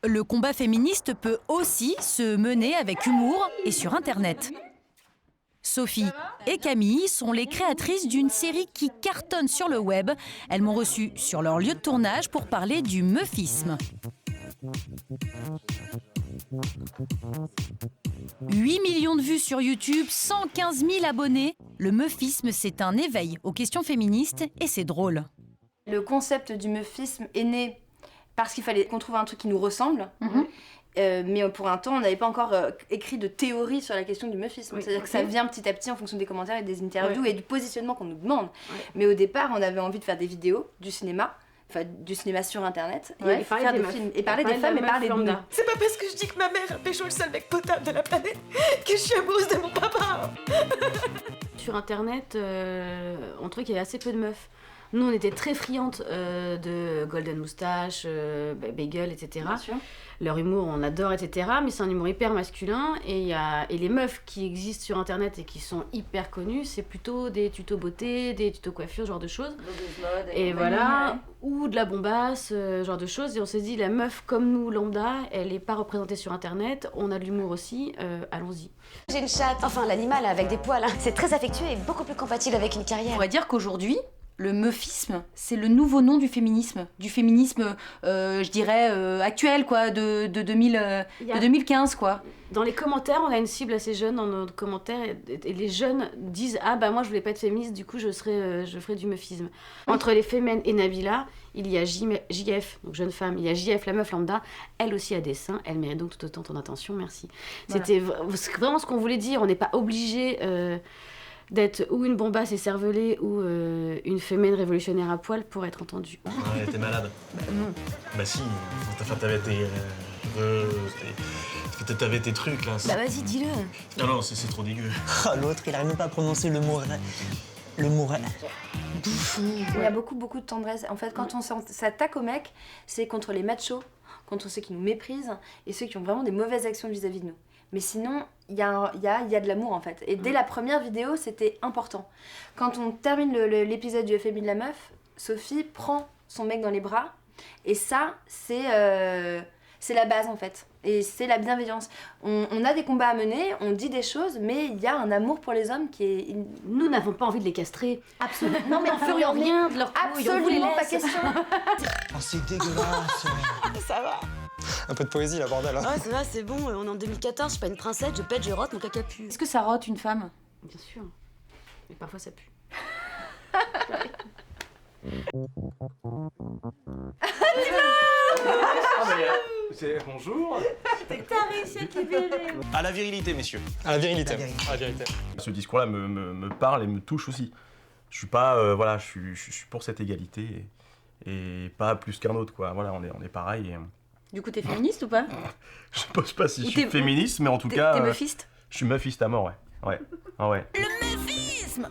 Le combat féministe peut aussi se mener avec humour et sur Internet. Sophie et Camille sont les créatrices d'une série qui cartonne sur le web. Elles m'ont reçue sur leur lieu de tournage pour parler du meufisme. 8 millions de vues sur YouTube, 115 000 abonnés. Le meufisme, c'est un éveil aux questions féministes et c'est drôle. Le concept du meufisme est né parce qu'il fallait qu'on trouve un truc qui nous ressemble. Mais pour un temps, on n'avait pas encore écrit de théorie sur la question du meufisme. Oui, c'est-à-dire que ça vient petit à petit en fonction des commentaires et des interviews et du positionnement qu'on nous demande. Mais au départ, on avait envie de faire des vidéos, du cinéma sur Internet, et faire des films, et parler des femmes et parler de nous. C'est pas parce que je dis que ma mère a pécho le seul mec potable de la planète que je suis amoureuse de mon papa. Sur Internet, on trouvait qu'il y avait assez peu de meufs. Nous, on était très friandes de Golden Moustache, Bagel, etc. Leur humour, on adore, etc. Mais c'est un humour hyper masculin. Et les meufs qui existent sur Internet et qui sont hyper connues, c'est plutôt des tutos beauté, des tutos coiffure, ce genre de choses. Et voilà, ou de la bombasse, ce genre de choses. Et on s'est dit, la meuf comme nous, lambda, elle n'est pas représentée sur Internet. On a de l'humour aussi, allons-y. J'ai une chatte, enfin l'animal avec des poils. C'est très affectueux et beaucoup plus compatible avec une carrière. On pourrait dire qu'aujourd'hui, le meufisme, c'est le nouveau nom du féminisme, je dirais, actuel, quoi, de 2015, quoi. Dans les commentaires, on a une cible assez jeune dans nos commentaires, et les jeunes disent « Ah bah moi je voulais pas être féministe, du coup je ferai du meufisme ». Entre les Femen et Nabila, il y a JF, donc jeune femme, il y a JF, la meuf lambda, elle aussi a des seins, elle mérite donc tout autant ton attention, merci. Voilà. C'était vraiment ce qu'on voulait dire, on n'est pas obligé d'être ou une bombasse écervelée ou une fémène révolutionnaire à poil pour être entendue. Ouais, t'es malade. Bah non. Bah si, t'avais tes trucs là. Bah vas-y, dis-le. Non, c'est trop dégueu. Oh, l'autre, il arrive même pas à prononcer le mot. Le mot. Bouffon. Il y a beaucoup de tendresse. En fait, quand on s'attaque aux mecs, c'est contre les machos, contre ceux qui nous méprisent et ceux qui ont vraiment des mauvaises actions vis-à-vis de nous. Mais sinon, il y a de l'amour en fait. Et dès la première vidéo, c'était important. Quand on termine l'épisode du FMI de la meuf, Sophie prend son mec dans les bras. Et ça, c'est la base en fait. Et c'est la bienveillance. On a des combats à mener, on dit des choses, mais il y a un amour pour les hommes qui est... Nous n'avons pas envie de les castrer. Absolument. Non mais on ferait rien de leur couille. Absolument pas question. Oh, c'est dégueulasse. Ça va. Un peu de poésie, là, bordel. Hein. Ouais, ça va, c'est bon, on est en 2014, je suis pas une princesse, je pète, je rote, mon caca pue. Est-ce que ça rote une femme? Bien sûr. Mais parfois ça pue. Bonjour. T'as réussi à te libérer. À la virilité, messieurs. À la virilité. Ce discours-là me parle et me touche aussi. Je suis pas, je suis pour cette égalité et pas plus qu'un autre, quoi. Voilà, on est pareil. Du coup, t'es féministe ou pas? Je sais pas si je suis féministe, mais en tout cas... T'es meufiste? Je suis meufiste à mort, ouais. Ouais. Le meufisme!